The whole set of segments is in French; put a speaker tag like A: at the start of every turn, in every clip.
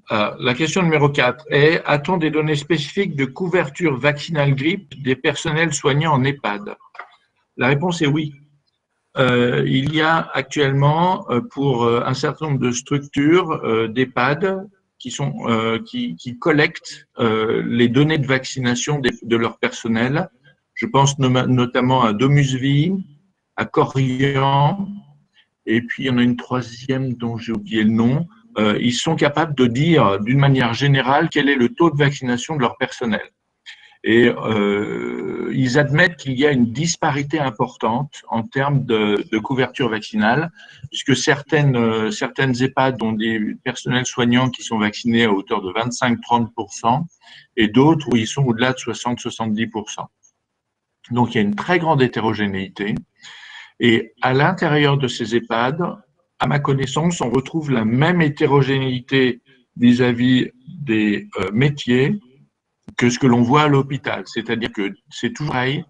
A: La question numéro 4 est: a-t-on des données spécifiques de couverture vaccinale grippe des personnels soignants en EHPAD? La réponse est oui. Il y a actuellement pour un certain nombre de structures d'EHPAD qui collectent les données de vaccination de leur personnel. Je pense notamment à DomusVie, à Corian, et puis il y en a une troisième dont j'ai oublié le nom. Ils sont capables de dire d'une manière générale quel est le taux de vaccination de leur personnel. Et ils admettent qu'il y a une disparité importante en termes de couverture vaccinale, puisque certaines EHPAD ont des personnels soignants qui sont vaccinés à hauteur de 25-30%, et d'autres où ils sont au-delà de 60-70%. Donc il y a une très grande hétérogénéité. Et à l'intérieur de ces EHPAD, à ma connaissance, on retrouve la même hétérogénéité vis-à-vis des métiers que ce que l'on voit à l'hôpital. C'est-à-dire que c'est toujours pareil.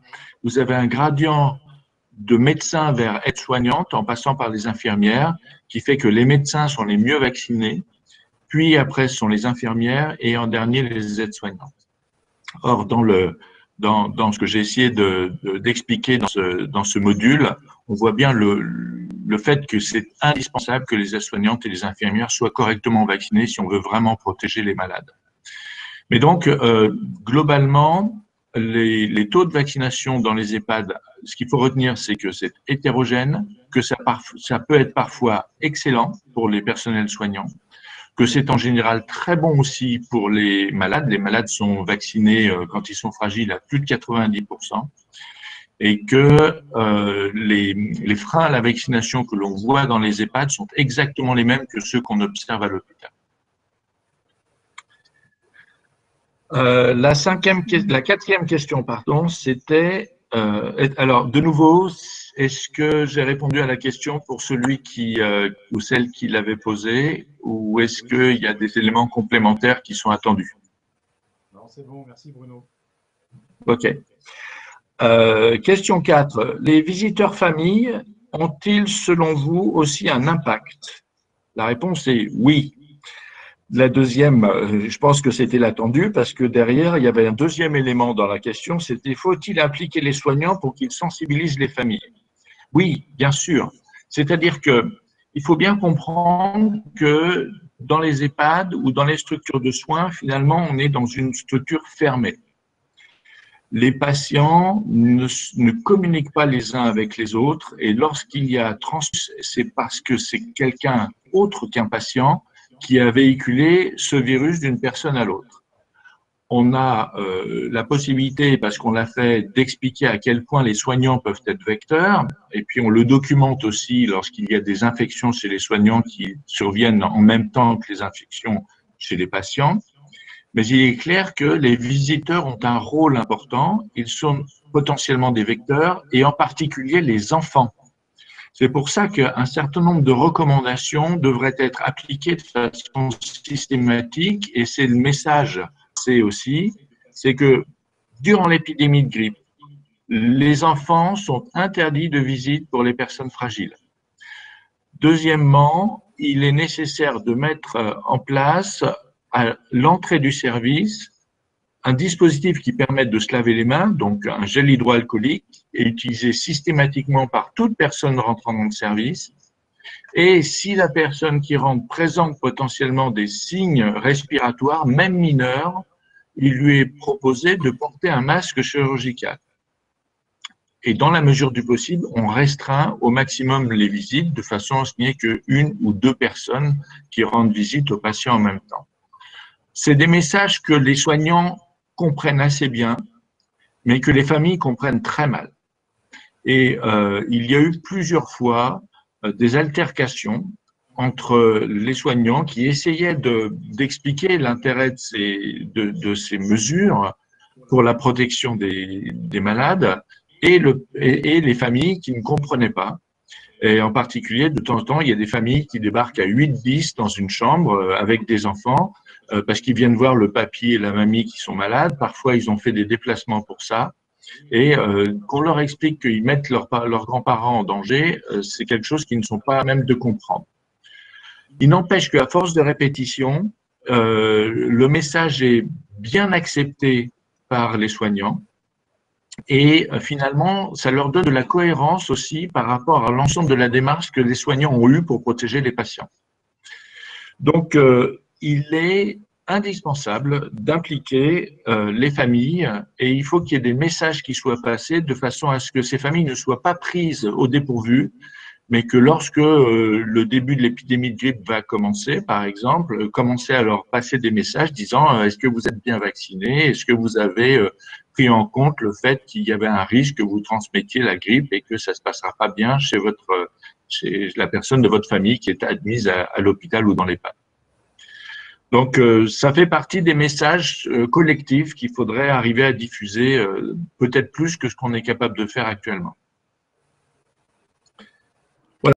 A: Vous avez un gradient de médecins vers aides-soignantes en passant par les infirmières qui fait que les médecins sont les mieux vaccinés, puis après ce sont les infirmières et en dernier les aides-soignantes. Or, dans ce que j'ai essayé d'expliquer dans ce module, on voit bien le fait que c'est indispensable que les aides-soignantes et les infirmières soient correctement vaccinées si on veut vraiment protéger les malades. Mais donc, globalement, les taux de vaccination dans les EHPAD, ce qu'il faut retenir, c'est que c'est hétérogène, que ça peut être parfois excellent pour les personnels soignants, que c'est en général très bon aussi pour les malades. Les malades sont vaccinés quand ils sont fragiles à plus de 90%, et que les freins à la vaccination que l'on voit dans les EHPAD sont exactement les mêmes que ceux qu'on observe à l'hôpital. La quatrième question, pardon, c'était, alors de nouveau, est-ce que j'ai répondu à la question pour celui ou celle qui l'avait posée, ou est-ce qu'il y a des éléments complémentaires qui sont attendus?
B: Non, c'est bon, merci Bruno.
A: OK. Question 4. Les visiteurs familles ont-ils, selon vous, aussi un impact? La réponse est oui. La deuxième, je pense que c'était l'attendu parce que derrière, il y avait un deuxième élément dans la question, c'était faut-il impliquer les soignants pour qu'ils sensibilisent les familles? Oui, bien sûr. C'est-à-dire que il faut bien comprendre que dans les EHPAD ou dans les structures de soins, finalement, on est dans une structure fermée. Les patients ne communiquent pas les uns avec les autres et lorsqu'il y a transmission, c'est parce que c'est quelqu'un autre qu'un patient qui a véhiculé ce virus d'une personne à l'autre. On a la possibilité, parce qu'on l'a fait, d'expliquer à quel point les soignants peuvent être vecteurs, et puis on le documente aussi lorsqu'il y a des infections chez les soignants qui surviennent en même temps que les infections chez les patients. Mais il est clair que les visiteurs ont un rôle important, ils sont potentiellement des vecteurs, et en particulier les enfants. C'est pour ça qu'un certain nombre de recommandations devraient être appliquées de façon systématique, et c'est le message, c'est que durant l'épidémie de grippe, les enfants sont interdits de visite pour les personnes fragiles. Deuxièmement, il est nécessaire de mettre en place à l'entrée du service un dispositif qui permette de se laver les mains, donc un gel hydroalcoolique, est utilisé systématiquement par toute personne rentrant dans le service. Et si la personne qui rentre présente potentiellement des signes respiratoires, même mineurs, il lui est proposé de porter un masque chirurgical. Et dans la mesure du possible, on restreint au maximum les visites de façon à ce qu'il n'y ait qu'une ou deux personnes qui rendent visite aux patients en même temps. C'est des messages que les soignants comprennent assez bien, mais que les familles comprennent très mal. Et il y a eu plusieurs fois des altercations entre les soignants qui essayaient d'expliquer l'intérêt de ces mesures pour la protection des malades et les familles qui ne comprenaient pas. Et en particulier, de temps en temps, il y a des familles qui débarquent à 8-10 dans une chambre avec des enfants parce qu'ils viennent voir le papy et la mamie qui sont malades. Parfois, ils ont fait des déplacements pour ça. Et qu'on leur explique qu'ils mettent leurs grands-parents en danger, c'est quelque chose qu'ils ne sont pas à même de comprendre. Il n'empêche qu'à force de répétition, le message est bien accepté par les soignants et finalement, ça leur donne de la cohérence aussi par rapport à l'ensemble de la démarche que les soignants ont eue pour protéger les patients. Donc, il est indispensable d'impliquer les familles et il faut qu'il y ait des messages qui soient passés de façon à ce que ces familles ne soient pas prises au dépourvu, mais que lorsque le début de l'épidémie de grippe va commencer, par exemple, commencer à leur passer des messages disant est-ce que vous êtes bien vacciné, est-ce que vous avez pris en compte le fait qu'il y avait un risque que vous transmettiez la grippe et que ça se passera pas bien chez la personne de votre famille qui est admise à l'hôpital ou dans l'EHPAD. Donc, ça fait partie des messages collectifs qu'il faudrait arriver à diffuser peut-être plus que ce qu'on est capable de faire actuellement.